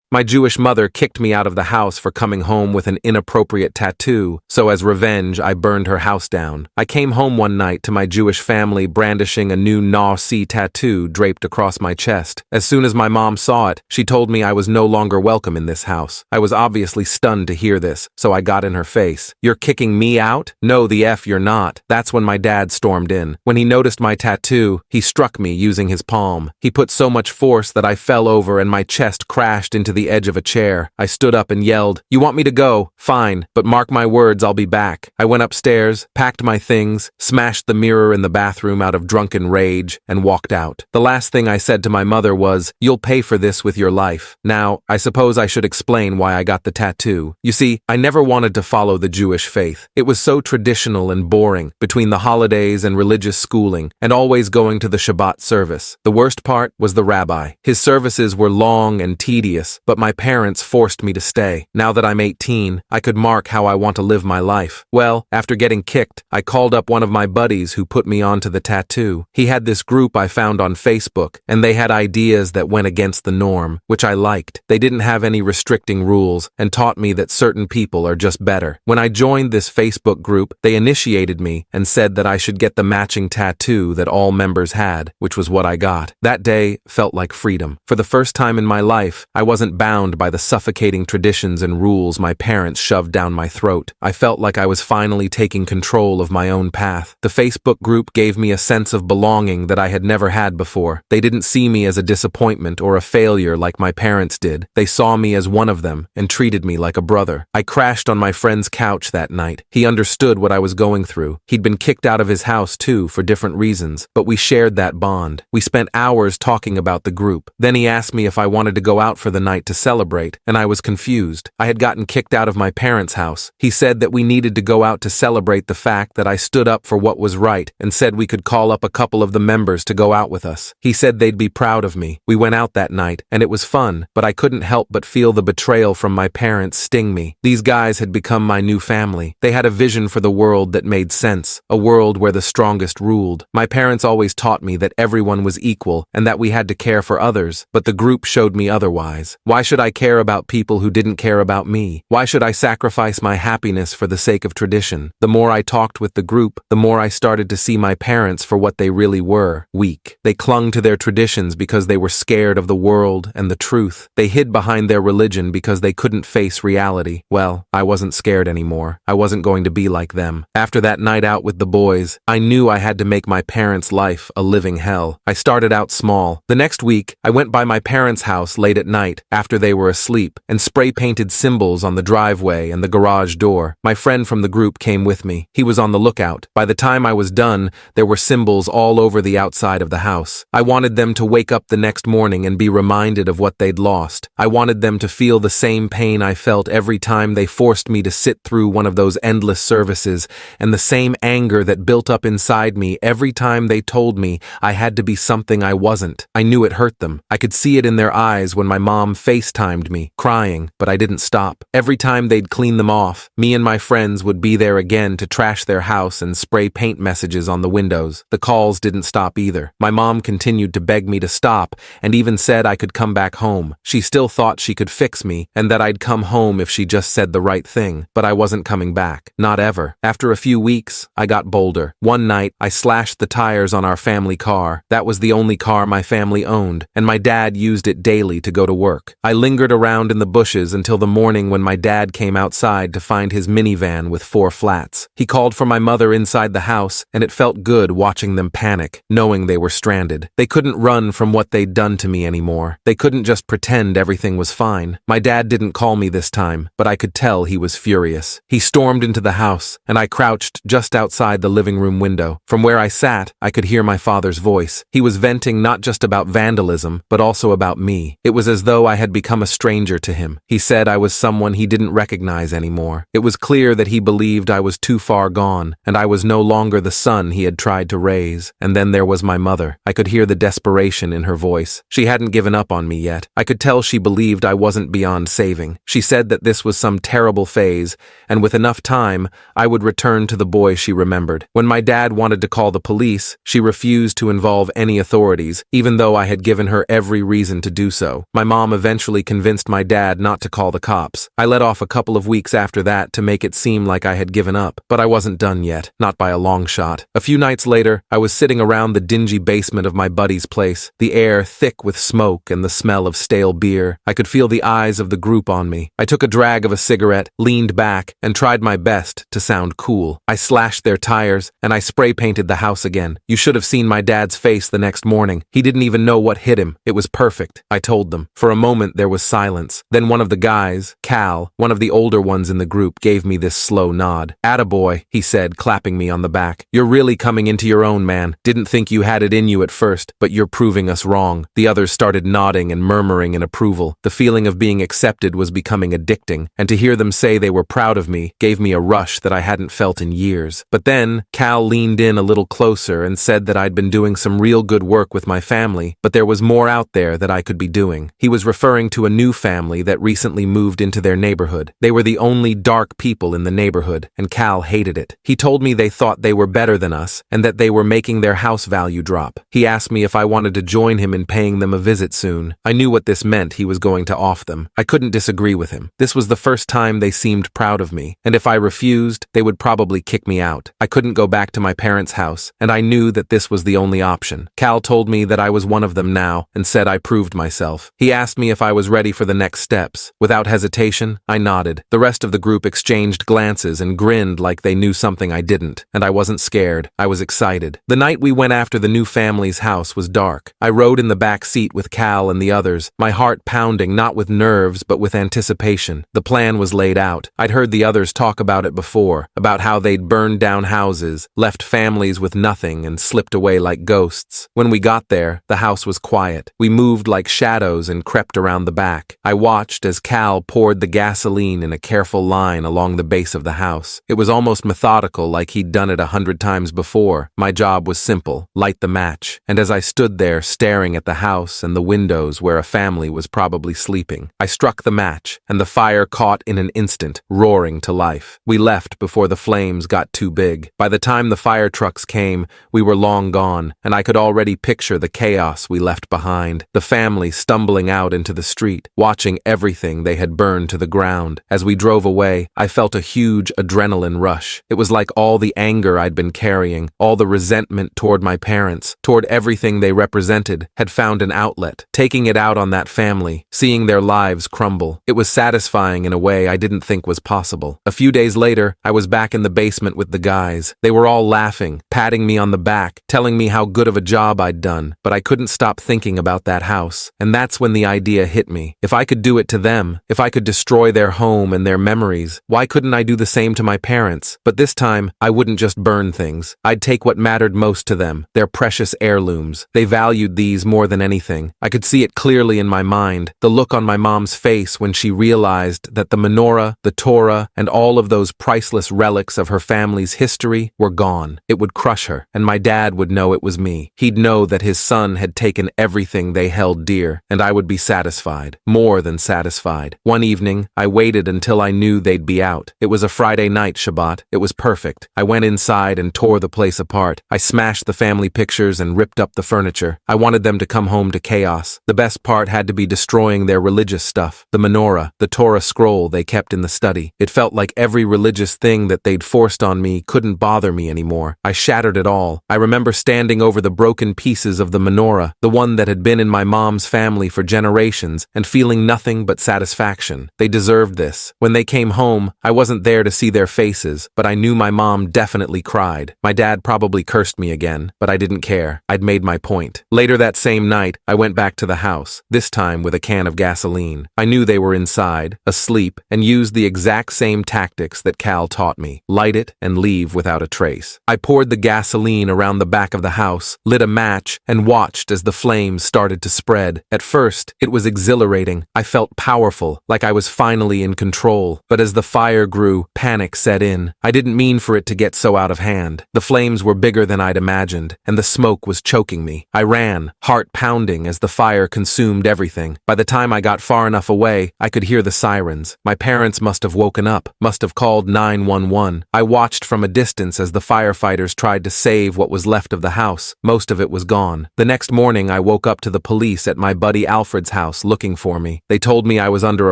My Jewish mother kicked me out of the house for coming home with an inappropriate tattoo, so as revenge, I burned her house down. I came home one night to my Jewish family brandishing a new Nazi tattoo draped across my chest. As soon as my mom saw it, she told me I was no longer welcome in this house. I was obviously stunned to hear this, so I got in her face. "You're kicking me out?" "No, the F you're not." That's when my dad stormed in. When he noticed my tattoo, he struck me using his palm. He put so much force that I fell over and my chest crashed into the edge of a chair. I stood up and yelled, "You want me to go? Fine, but mark my words, I'll be back." I went upstairs, packed my things, smashed the mirror in the bathroom out of drunken rage, and walked out. The last thing I said to my mother was, "You'll pay for this with your life." Now, I suppose I should explain why I got the tattoo. You see, I never wanted to follow the Jewish faith. It was so traditional and boring, between the holidays and religious schooling, and always going to the Shabbat service. The worst part was the rabbi. His services were long and tedious, but my parents forced me to stay. Now that I'm 18, I could mark how I want to live my life. Well, after getting kicked, I called up one of my buddies who put me onto the tattoo. He had this group I found on Facebook, and they had ideas that went against the norm, which I liked. They didn't have any restricting rules and taught me that certain people are just better. When I joined this Facebook group, they initiated me and said that I should get the matching tattoo that all members had, which was what I got. That day felt like freedom. For the first time in my life, I wasn't bound by the suffocating traditions and rules my parents shoved down my throat. I felt like I was finally taking control of my own path. The Facebook group gave me a sense of belonging that I had never had before. They didn't see me as a disappointment or a failure like my parents did. They saw me as one of them and treated me like a brother. I crashed on my friend's couch that night. He understood what I was going through. He'd been kicked out of his house too for different reasons, but we shared that bond. We spent hours talking about the group. Then he asked me if I wanted to go out for the night to celebrate, and I was confused. I had gotten kicked out of my parents' house. He said that we needed to go out to celebrate the fact that I stood up for what was right and said we could call up a couple of the members to go out with us. He said they'd be proud of me. We went out that night, and it was fun, but I couldn't help but feel the betrayal from my parents sting me. These guys had become my new family. They had a vision for the world that made sense, a world where the strongest ruled. My parents always taught me that everyone was equal and that we had to care for others, but the group showed me otherwise. Why should I care about people who didn't care about me? Why should I sacrifice my happiness for the sake of tradition? The more I talked with the group, the more I started to see my parents for what they really were: weak. They clung to their traditions because they were scared of the world and the truth. They hid behind their religion because they couldn't face reality. Well, I wasn't scared anymore. I wasn't going to be like them. After that night out with the boys, I knew I had to make my parents' life a living hell. I started out small. The next week, I went by my parents' house late at night, after they were asleep, and spray-painted symbols on the driveway and the garage door. My friend from the group came with me. He was on the lookout. By the time I was done, there were symbols all over the outside of the house. I wanted them to wake up the next morning and be reminded of what they'd lost. I wanted them to feel the same pain I felt every time they forced me to sit through one of those endless services, and the same anger that built up inside me every time they told me I had to be something I wasn't. I knew it hurt them. I could see it in their eyes when my mom FaceTimed me, crying, but I didn't stop. Every time they'd clean them off, me and my friends would be there again to trash their house and spray paint messages on the windows. The calls didn't stop either. My mom continued to beg me to stop and even said I could come back home. She still thought she could fix me and that I'd come home if she just said the right thing, but I wasn't coming back. Not ever. After a few weeks, I got bolder. One night, I slashed the tires on our family car. That was the only car my family owned, and my dad used it daily to go to work. I lingered around in the bushes until the morning when my dad came outside to find his minivan with 4 flats. He called for my mother inside the house, and it felt good watching them panic, knowing they were stranded. They couldn't run from what they'd done to me anymore. They couldn't just pretend everything was fine. My dad didn't call me this time, but I could tell he was furious. He stormed into the house, and I crouched just outside the living room window. From where I sat, I could hear my father's voice. He was venting not just about vandalism, but also about me. It was as though I had become a stranger to him. He said I was someone he didn't recognize anymore. It was clear that he believed I was too far gone, and I was no longer the son he had tried to raise. And then there was my mother. I could hear the desperation in her voice. She hadn't given up on me yet. I could tell she believed I wasn't beyond saving. She said that this was some terrible phase, and with enough time, I would return to the boy she remembered. When my dad wanted to call the police, she refused to involve any authorities, even though I had given her every reason to do so. My mom eventually eventually convinced my dad not to call the cops. I let off a couple of weeks after that to make it seem like I had given up, but I wasn't done yet, not by a long shot. A few nights later, I was sitting around the dingy basement of my buddy's place, the air thick with smoke and the smell of stale beer. I could feel the eyes of the group on me. I took a drag of a cigarette, leaned back, and tried my best to sound cool. I slashed their tires, and I spray painted the house again. You should have seen my dad's face the next morning. He didn't even know what hit him. It was perfect, I told them. For a moment there was silence. Then one of the guys, Cal, one of the older ones in the group, gave me this slow nod. "Attaboy," he said, clapping me on the back. "You're really coming into your own, man. Didn't think you had it in you at first, but you're proving us wrong." The others started nodding and murmuring in approval. The feeling of being accepted was becoming addicting, and to hear them say they were proud of me gave me a rush that I hadn't felt in years. But then, Cal leaned in a little closer and said that I'd been doing some real good work with my family, but there was more out there that I could be doing. He was referring to a new family that recently moved into their neighborhood. They were the only dark people in the neighborhood, and Cal hated it. He told me they thought they were better than us, and that they were making their house value drop. He asked me if I wanted to join him in paying them a visit soon. I knew what this meant. He was going to off them. I couldn't disagree with him. This was the first time they seemed proud of me, and if I refused, they would probably kick me out. I couldn't go back to my parents' house, and I knew that this was the only option. Cal told me that I was one of them now, and said I proved myself. He asked me if I was ready for the next steps. Without hesitation, I nodded. The rest of the group exchanged glances and grinned like they knew something I didn't, and I wasn't scared. I was excited. The night we went after the new family's house was dark. I rode in the back seat with Cal and the others, my heart pounding not with nerves but with anticipation. The plan was laid out. I'd heard the others talk about it before, about how they'd burned down houses, left families with nothing, and slipped away like ghosts. When we got there, the house was quiet. We moved like shadows and crept around the back. I watched as Cal poured the gasoline in a careful line along the base of the house. It was almost methodical, like he'd done it 100 times before. My job was simple: light the match. And as I stood there staring at the house and the windows where a family was probably sleeping, I struck the match, and the fire caught in an instant, roaring to life. We left before the flames got too big. By the time the fire trucks came, we were long gone, and I could already picture the chaos we left behind. The family stumbling out into the street, watching everything they had burned to the ground. As we drove away, I felt a huge adrenaline rush. It was like all the anger I'd been carrying, all the resentment toward my parents, toward everything they represented, had found an outlet. Taking it out on that family, seeing their lives crumble. It was satisfying in a way I didn't think was possible. A few days later, I was back in the basement with the guys. They were all laughing, patting me on the back, telling me how good of a job I'd done, but I couldn't stop thinking about that house. And that's when the idea hit me. If I could do it to them, if I could destroy their home and their memories, why couldn't I do the same to my parents? But this time, I wouldn't just burn things. I'd take what mattered most to them, their precious heirlooms. They valued these more than anything. I could see it clearly in my mind, the look on my mom's face when she realized that the menorah, the Torah, and all of those priceless relics of her family's history were gone. It would crush her, and my dad would know it was me. He'd know that his son had taken everything they held dear, and I would be satisfied, more than satisfied. One evening, I waited until I knew they'd be out. It was a Friday night, Shabbat. It was perfect. I went inside and tore the place apart. I smashed the family pictures and ripped up the furniture. I wanted them to come home to chaos. The best part had to be destroying their religious stuff. The menorah, the Torah scroll they kept in the study. It felt like every religious thing that they'd forced on me couldn't bother me anymore. I shattered it all. I remember standing over the broken pieces of the menorah, the one that had been in my mom's family for generations, and feeling nothing but satisfaction. They deserved this. When they came home, I wasn't there to see their faces, but I knew my mom definitely cried. My dad probably cursed me again, but I didn't care. I'd made my point. Later that same night, I went back to the house, this time with a can of gasoline. I knew they were inside, asleep, and used the exact same tactics that Cal taught me. Light it and leave without a trace. I poured the gasoline around the back of the house, lit a match, and watched as the flames started to spread. At first, it was exhilarating. I felt powerful, like I was finally in control. But as the fire grew, panic set in. I didn't mean for it to get so out of hand. The flames were bigger than I'd imagined, and the smoke was choking me. I ran, heart pounding as the fire consumed everything. By the time I got far enough away, I could hear the sirens. My parents must have woken up, must have called 911. I watched from a distance as the firefighters tried to save what was left of the house. Most of it was gone. The next morning, I woke up to the police at my buddy Alfred's house looking for me. They told me I was under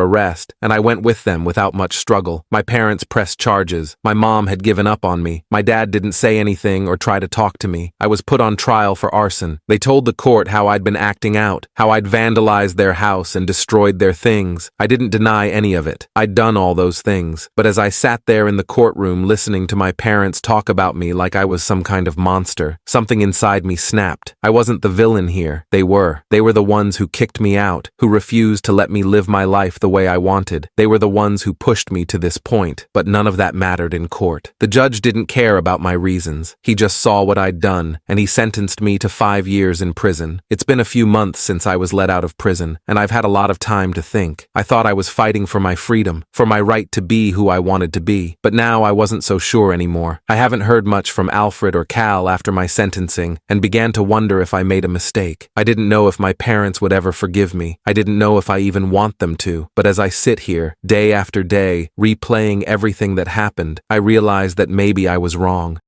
arrest, and I went with them without much struggle. My parents pressed charges. My mom had given up on me. My dad didn't say anything or try to talk to me. I was put on trial for arson. They told the court how I'd been acting out, how I'd vandalized their house and destroyed their things. I didn't deny any of it. I'd done all those things. But as I sat there in the courtroom listening to my parents talk about me like I was some kind of monster, something inside me snapped. I wasn't the villain here. They were. They were the ones who kicked me out, who refused to let me live my life the way I wanted. They were the ones who pushed me to this point, but none of that mattered in court. The judge didn't care about my reasons. He just saw what I'd done, and he sentenced me to 5 years in prison. It's been a few months since I was let out of prison, and I've had a lot of time to think. I thought I was fighting for my freedom, for my right to be who I wanted to be, but now I wasn't so sure anymore. I haven't heard much from Alfred or Cal after my sentencing, and began to wonder if I made a mistake. I didn't know if my parents would ever forgive me. I didn't know if I even want them to. But as I sit here, day after day, replaying everything that happened, I realized that maybe I was wrong.